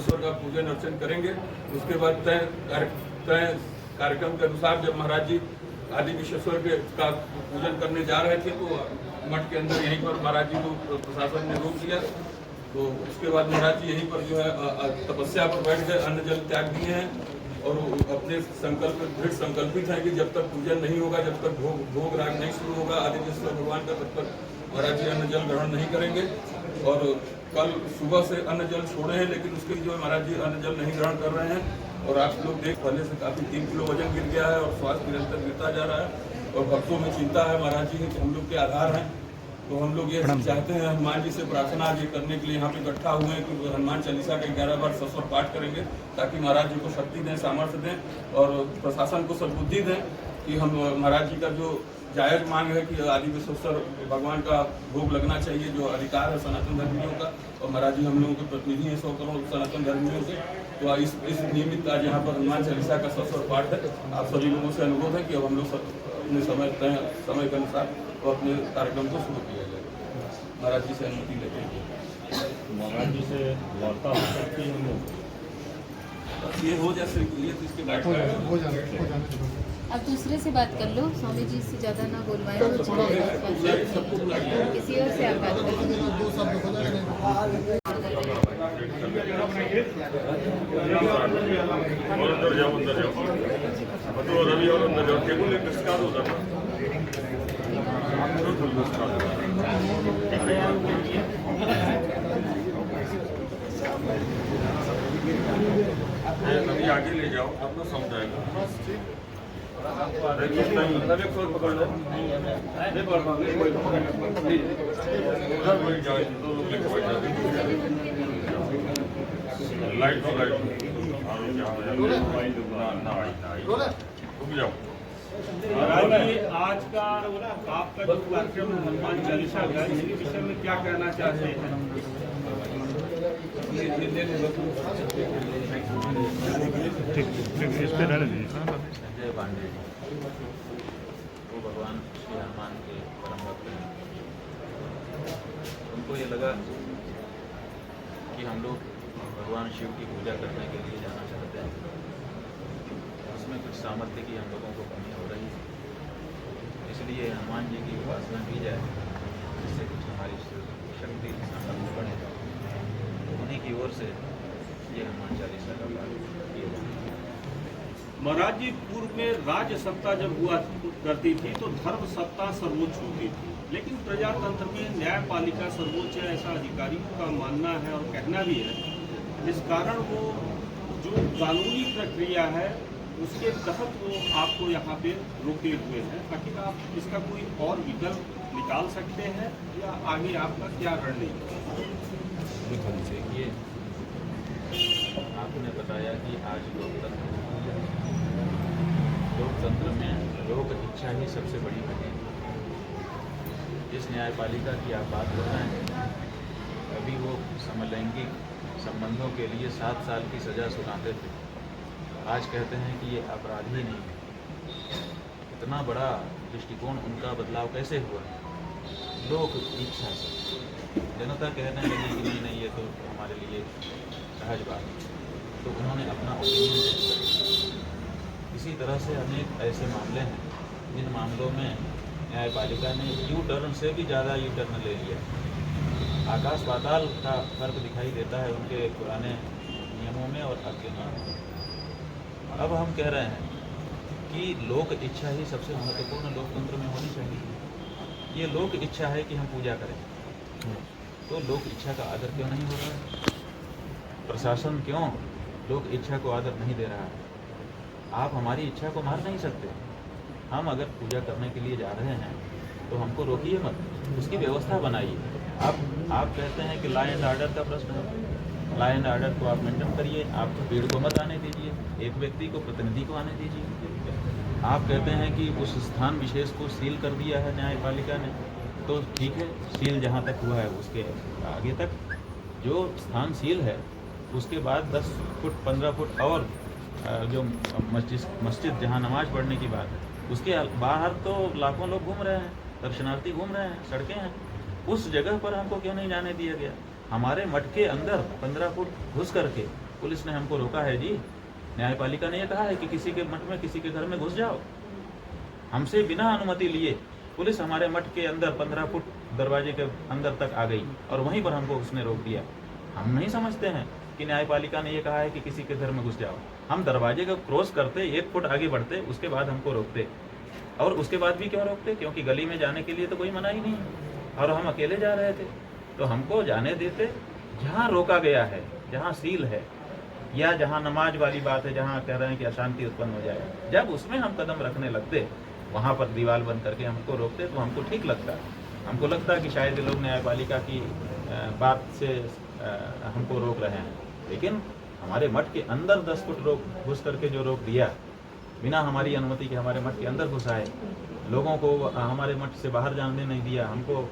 विश्वेश्वर का पूजन अर्चन करेंगे। उसके बाद तय कार्यक्रम के अनुसार जब महाराज जी आदि विश्वेश्वर के का पूजन करने जा रहे थे तो मठ के अंदर यहीं पर महाराज जी को प्रशासन ने रोक दिया। तो उसके बाद महाराज जी यहीं पर जो है तपस्या पर बैठ गए, अन्न जल त्याग दिए हैं और अपने संकल्प दृढ़ संकल्पित है कि जब तक पूजन नहीं होगा, जब तक भोग राग नहीं शुरू होगा आदिविश्वेश्वर भगवान का, तब तक महाराज जी अन्न जल ग्रहण नहीं करेंगे। और कल सुबह से अन्न जल छोड़े हैं, लेकिन उसके जो है महाराज जी अन्न जल नहीं ग्रहण कर रहे हैं। और आप लोग देख पहले से काफी 3 किलो वजन गिर गया है और स्वास्थ्य निरंतर गिरता जा रहा है और भक्तों में चिंता है। महाराज जी हम लोग के आधार हैं, तो हम लोग ये चाहते हैं हनुमान जी से प्रार्थना आज करने के लिए यहाँ पे इकट्ठा हुए हैं कि हनुमान चालीसा का 11 बार सस्वर पाठ करेंगे ताकि महाराज जी को शक्ति दें, सामर्थ्य दें और प्रशासन को सद्बुद्धि दें कि हम महाराज जी का जो जायज मांग है कि आदि विश्वेश्वर भगवान का भोग लगना चाहिए, जो अधिकार है सनातन धर्मियों का। और महाराज जी हम लोगों के प्रतिनिधि हैं 100 करोड़ सनातन धर्मियों से। तो इस निमित्त आज यहाँ पर हनुमान चालीसा का सस्वर पाठ है। आप सभी लोगों से अनुरोध है कि अब हम लोग अपने समय के अनुसार तो अपने कार्यक्रम को शुरू किया जाए। महाराज जी से अनुमति लेते हैं। महाराज जी से वार्ता हो सकती है हम लोग, ये हो जैसे ये तो इसके बाद हो जाने अब दूसरे से बात कर लो, स्वामी जी से ज़्यादा ना बोलवाएं। किसी और से आप बात कर लो। 2 शब्द हो जाए। अंदर जाओ तो रवि और अंदर जाओ टेबल एक डिस्कार्ड हो जाता है। रवि आगे ले जाओ, अपना समझाएगा। पकड़ लो, लाइट तो लाइट रुक जाओ। महाराज जी, आज का आपका जो कार्यक्रम हनुमान चालीसा का, इसके विषय में क्या कहना चाहते हैं? संजय पांडे वो भगवान श्री हनुमान के परम भक्त हैं। उनको ये लगा कि हम लोग भगवान शिव की पूजा करने के लिए जाना चाहते हैं, उसमें कुछ सामर्थ्य की हम लोगों को कमी हो रही है, इसलिए हनुमान जी की उपासना की जाए जिससे कुछ हमारी शक्ति सामर्थ्य बढ़े। उन्हीं की ओर से ये हनुमान चालीसा का पाठ किया जाए। महाराज जी, पूर्व में राज्य सत्ता जब हुआ करती थी तो धर्म सत्ता सर्वोच्च होती थी, लेकिन प्रजातंत्र में न्यायपालिका सर्वोच्च है, ऐसा अधिकारियों का मानना है और कहना भी है। इस कारण वो जो कानूनी प्रक्रिया है उसके तहत वो आपको यहाँ पे रोके हुए हैं। आखिर आप इसका कोई और विकल्प निकाल सकते हैं या आगे आपका क्या रणनीति? देखिए, आपने बताया कि आज लोकतंत्र में लोक इच्छा ही सबसे बड़ी घटी है। जिस न्यायपालिका की आप बात कर रहे हैं, अभी वो समलैंगिक संबंधों के लिए 7 साल की सज़ा सुनाते थे, आज कहते हैं कि ये अपराधी नहीं है। इतना बड़ा दृष्टिकोण उनका बदलाव कैसे हुआ? लोक इच्छा से जनता कहने लगी कि नहीं ये तो हमारे लिए सहज बात है, तो उन्होंने अपना ओपिनियन चेंज कर दिया। इसी तरह से अनेक ऐसे मामले हैं जिन मामलों में न्यायपालिका ने यू टर्न से भी ज़्यादा यू टर्न ले लिया। आकाश पाताल का फर्क दिखाई देता है उनके पुराने नियमों में और अब के नियमों में। अब हम कह रहे हैं कि लोक इच्छा ही सबसे महत्वपूर्ण लोकतंत्र में होनी चाहिए। ये लोक इच्छा है कि हम पूजा करें, तो लोक इच्छा का आदर क्यों नहीं हो रहा है? प्रशासन क्यों लोक इच्छा को आदर नहीं दे रहा है? आप हमारी इच्छा को मार नहीं सकते। हम अगर पूजा करने के लिए जा रहे हैं तो हमको रोकिए मत, उसकी व्यवस्था बनाइए। आप कहते हैं कि लॉ एंड ऑर्डर का प्रश्न है, लॉ एंड ऑर्डर को आप मेंटेन करिए, आप भीड़ को मत आने दीजिए, एक व्यक्ति को प्रतिनिधि को आने दीजिए। आप कहते हैं कि उस स्थान विशेष को सील कर दिया है न्यायपालिका ने, तो ठीक है, सील जहाँ तक हुआ है उसके आगे तक जो स्थान सील है उसके बाद 10 फुट 15 फुट और जो मस्जिद जहाँ नमाज पढ़ने की बात है उसके बाहर तो लाखों लोग घूम रहे हैं, दर्शनार्थी घूम रहे हैं, सड़कें हैं, उस जगह पर हमको क्यों नहीं जाने दिया गया? हमारे मठ के अंदर 15 फुट घुस करके पुलिस ने हमको रोका है जी, न्यायपालिका ने ये कहा है कि किसी के मठ में किसी के घर में घुस जाओ। हमसे बिना अनुमति लिए पुलिस हमारे मठ के अंदर 15 फुट दरवाजे के अंदर तक आ गई और वहीं पर हमको उसने रोक दिया। हम नहीं समझते हैं कि न्यायपालिका ने ये कहा है कि किसी के घर में घुस जाओ। हम दरवाजे को क्रॉस करते 1 फुट आगे बढ़ते, उसके बाद हमको रोकते। और उसके बाद भी क्यों रोकते? क्योंकि गली में जाने के लिए तो कोई मना ही नहीं और हम अकेले जा रहे थे, तो हमको जाने देते। जहाँ रोका गया है, जहाँ सील है या जहाँ नमाज वाली बात है, जहाँ कह रहे हैं कि अशांति उत्पन्न हो जाए, जब उसमें हम कदम रखने लगते, वहाँ पर दीवार बंद करके हमको रोकते, तो हमको ठीक लगता। हमको लगता कि शायद ये लोग न्यायपालिका की बात से हमको रोक रहे हैं। लेकिन हमारे मठ के अंदर 10 फुट घुस करके जो रोक दिया, बिना हमारी अनुमति के हमारे मठ के अंदर घुसाए, लोगों को हमारे मठ से बाहर जाने नहीं दिया, हमको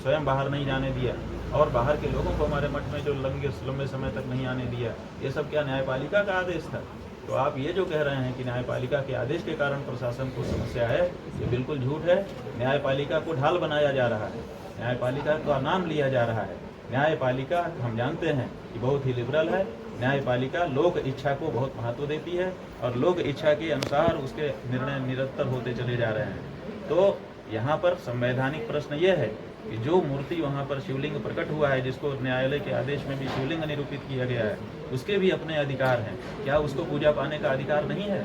स्वयं बाहर नहीं जाने दिया और बाहर के लोगों को हमारे मठ में जो लंबे समय तक नहीं आने दिया, ये सब क्या न्यायपालिका का आदेश था? तो आप ये जो कह रहे हैं कि न्यायपालिका के आदेश के कारण प्रशासन को समस्या है, ये बिल्कुल झूठ है। न्यायपालिका को ढाल बनाया जा रहा है, न्यायपालिका का नाम लिया जा रहा है। न्यायपालिका हम जानते हैं कि बहुत ही लिबरल है। न्यायपालिका लोक इच्छा को बहुत महत्व देती है और लोक इच्छा के अनुसार उसके निर्णय निरंतर होते चले जा रहे हैं। तो यहाँ पर संवैधानिक प्रश्न यह है कि जो मूर्ति वहाँ पर शिवलिंग प्रकट हुआ है, जिसको न्यायालय के आदेश में भी शिवलिंग निरूपित किया गया है, उसके भी अपने अधिकार हैं। क्या उसको पूजा पाने का अधिकार नहीं है?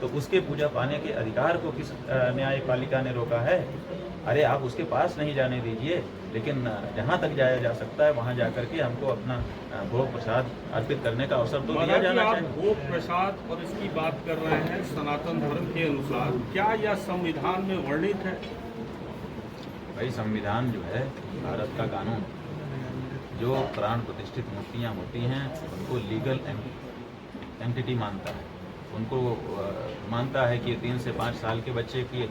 तो उसके पूजा पाने के अधिकार को किस न्यायपालिका ने रोका है? अरे आप उसके पास नहीं जाने दीजिए, लेकिन जहाँ तक जाया जा सकता है वहाँ जा करके हमको अपना भोग प्रसाद अर्पित करने का अवसर तो दिया जाना आप चाहिए। भोग प्रसाद और इसकी बात कर रहे हैं सनातन धर्म के अनुसार, क्या यह संविधान में वर्णित है? भाई संविधान जो है, भारत का कानून, जो प्राण प्रतिष्ठित मूर्तियाँ होती हैं उनको लीगल एंटिटी मानता है। उनको मानता है कि 3 से 5 साल के बच्चे के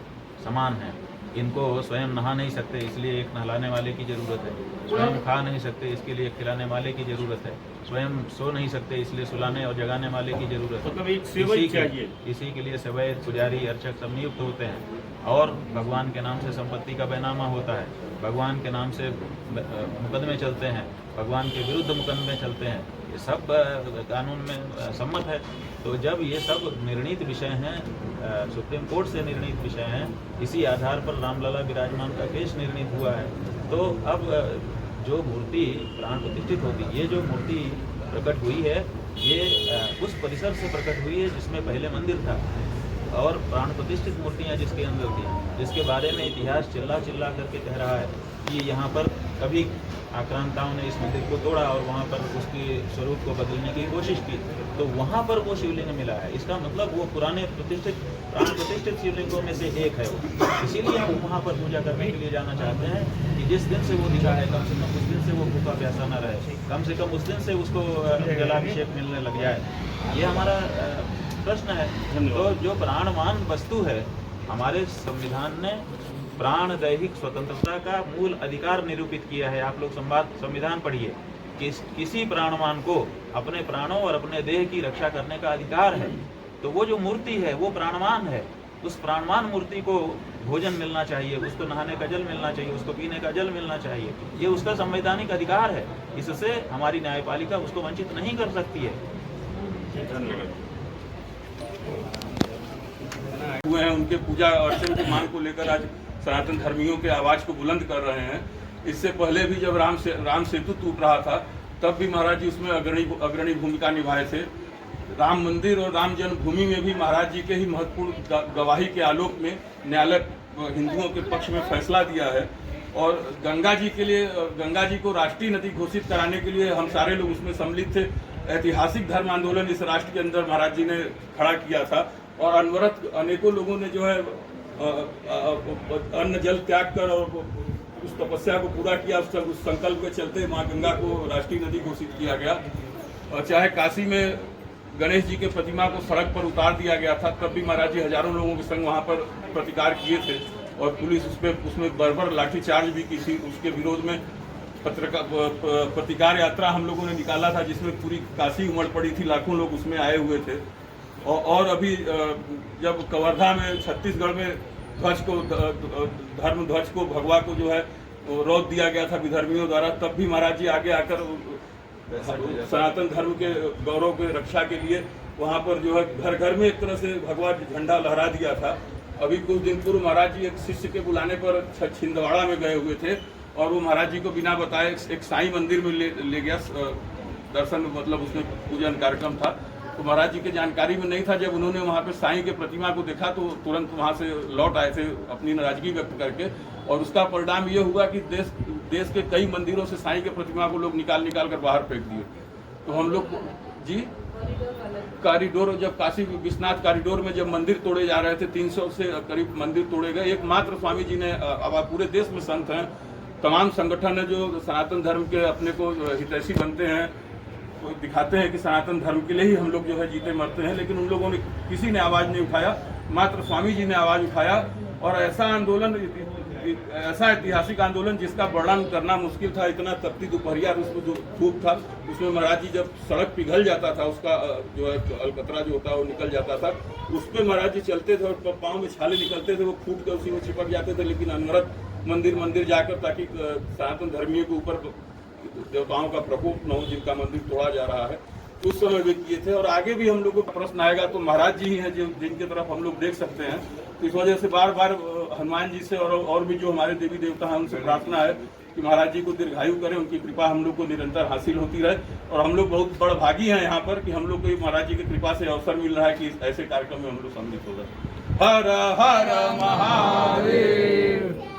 समान हैं। इनको स्वयं नहा नहीं सकते, इसलिए एक नहलाने वाले की ज़रूरत है। स्वयं खा नहीं सकते, इसके लिए खिलाने वाले की ज़रूरत है। स्वयं सो नहीं सकते, इसलिए सुलाने और जगाने वाले की ज़रूरत है। मतलब एक सेवक चाहिए। इसी के लिए सेवक, पुजारी, अर्चक सब नियुक्त होते हैं और भगवान के नाम से संपत्ति का बैनामा होता है, भगवान के नाम से मुकदमे चलते हैं, भगवान के विरुद्ध मुकदमे चलते हैं। ये सब कानून में सम्मत है। तो जब ये सब निर्णीत विषय हैं, सुप्रीम कोर्ट से निर्णीत विषय हैं, इसी आधार पर रामलला विराजमान का केस निर्णीत हुआ है। तो अब जो मूर्ति प्राण प्रतिष्ठित होती, ये जो मूर्ति प्रकट हुई है, ये उस परिसर से प्रकट हुई है जिसमें पहले मंदिर था और प्राण प्रतिष्ठित मूर्तियाँ जिसके अंदर थी, जिसके बारे में इतिहास चिल्ला चिल्ला करके कह रहा है कि यहाँ पर कभी आक्रांताओं ने इस मंदिर को तोड़ा और वहाँ पर उसके स्वरूप को बदलने की कोशिश की, तो वहाँ पर वो शिवलिंग मिला है। इसका मतलब वो पुराने प्राण प्रतिष्ठित शिवलिंगों में से एक है वो। इसीलिए हम वहाँ पर पूजा करने के लिए जाना चाहते हैं कि जिस दिन से वो दिखा है, कम से कम उस दिन से वो भूखा प्यासा न रहे, कम से कम उस दिन से उसको जलाभिषेक मिलने लग जाए। ये हमारा प्रश्न है। तो जो प्राणवान वस्तु है, हमारे संविधान ने प्राण दैहिक स्वतंत्रता का मूल अधिकार निरूपित किया है। आप लोग संविधान पढ़िए कि किसी प्राणवान को अपने प्राणों और अपने देह की रक्षा करने का अधिकार है। तो वो जो मूर्ति है वो प्राणवान है। उस प्राणवान मूर्ति को भोजन मिलना चाहिए, उसको नहाने का जल मिलना चाहिए, उसको पीने का जल मिलना चाहिए। ये उसका संवैधानिक अधिकार है। इससे हमारी न्यायपालिका उसको वंचित नहीं कर सकती है। हुए हैं, उनके पूजा अर्चन की मांग को लेकर आज सनातन धर्मियों के आवाज को बुलंद कर रहे हैं। इससे पहले भी जब राम सेतु टूट रहा था, तब भी महाराज जी उसमें अग्रणी भूमिका निभाए थे। राम मंदिर और राम जन्मभूमि में भी महाराज जी के ही महत्वपूर्ण गवाही के आलोक में न्यायालय हिंदुओं के पक्ष में फैसला दिया है। और गंगा जी को राष्ट्रीय नदी घोषित कराने के लिए हम सारे लोग उसमें सम्मिलित थे। ऐतिहासिक धर्म आंदोलन इस राष्ट्र के अंदर महाराज जी ने खड़ा किया था और अनवरत अनेकों लोगों ने जो है अन्न जल त्याग कर और उस तपस्या को पूरा किया। उस संकल्प के चलते माँ गंगा को राष्ट्रीय नदी घोषित किया गया। और चाहे काशी में गणेश जी के प्रतिमा को सड़क पर उतार दिया गया था, तब भी महाराज जी हजारों लोगों के संग वहाँ पर प्रतिकार किए थे और पुलिस उसमें बर्बर लाठीचार्ज भी की थी। उसके विरोध में प्रतिकार यात्रा हम लोगों ने निकाला था, जिसमें पूरी काशी उमड़ पड़ी थी, लाखों लोग उसमें आए हुए थे। और अभी जब कवर्धा में छत्तीसगढ़ में धर्म ध्वज को भगवा को जो है रोक दिया गया था विधर्मियों द्वारा, तब भी महाराज जी आगे आकर सनातन धर्म के गौरव के रक्षा के लिए वहाँ पर जो है घर घर में एक तरह से भगवा झंडा लहरा दिया था। अभी कुछ दिन पूर्व महाराज जी एक शिष्य के बुलाने पर छिंदवाड़ा में गए हुए थे और वो महाराज जी को बिना बताए एक साईं मंदिर में ले गया दर्शन, मतलब उसमें पूजन कार्यक्रम था। तो महाराज जी के जानकारी में नहीं था। जब उन्होंने वहाँ पे साईं के प्रतिमा को देखा तो तुरंत वहाँ से लौट आए थे अपनी नाराजगी व्यक्त करके, और उसका परिणाम ये हुआ कि देश के कई मंदिरों से साईं के प्रतिमा को लोग निकाल कर बाहर फेंक दिए। तो हम लोग जी कॉरिडोर, जब काशी विश्वनाथ कॉरिडोर में जब मंदिर तोड़े जा रहे थे, 300 से करीब मंदिर तोड़े गए। एकमात्र स्वामी जी ने, अब पूरे देश में संत हैं, तमाम संगठन है जो सनातन धर्म के अपने को हितैषी बनते हैं, तो दिखाते हैं कि सनातन धर्म के लिए ही हम लोग जो है जीते मरते हैं, लेकिन उन लोगों ने किसी ने आवाज़ नहीं उठाया। मात्र स्वामी जी ने आवाज़ उठाया और ऐसा आंदोलन, ऐसा ऐतिहासिक आंदोलन जिसका वर्णन करना मुश्किल था। इतना तपती दोपहरिया उसमें जो धूप था, उसमें महाराज जी जब सड़क पिघल जाता था, उसका जो है अलकतरा जो होता है वो निकल जाता था, उस पर महाराज जी चलते थे और पाँव में छाले निकलते थे, वो फूट कर उसी में चिपक जाते थे। लेकिन अनवरत मंदिर जाकर, ताकि सनातन धर्मियों के ऊपर देवताओं का प्रकोप न हो, जिनका मंदिर तोड़ा जा रहा है, उस समय वे किए थे। और आगे भी हम लोग को प्रश्न आएगा तो महाराज जी ही हैं जिनकी तरफ हम लोग देख सकते हैं। तो इस वजह से बार बार हनुमान जी से और भी जो हमारे देवी देवता हैं उनसे प्रार्थना है कि महाराज जी को दीर्घायु करें, उनकी कृपा हम लोग को निरंतर हासिल होती रहे। और हम लोग बहुत बड़ भागी हैं यहाँ पर कि हम लोग को महाराज जी की कृपा से अवसर मिल रहा है कि ऐसे कार्यक्रम में हम लोग सम्मिलित हो रहे हैं। हर हर महादेव।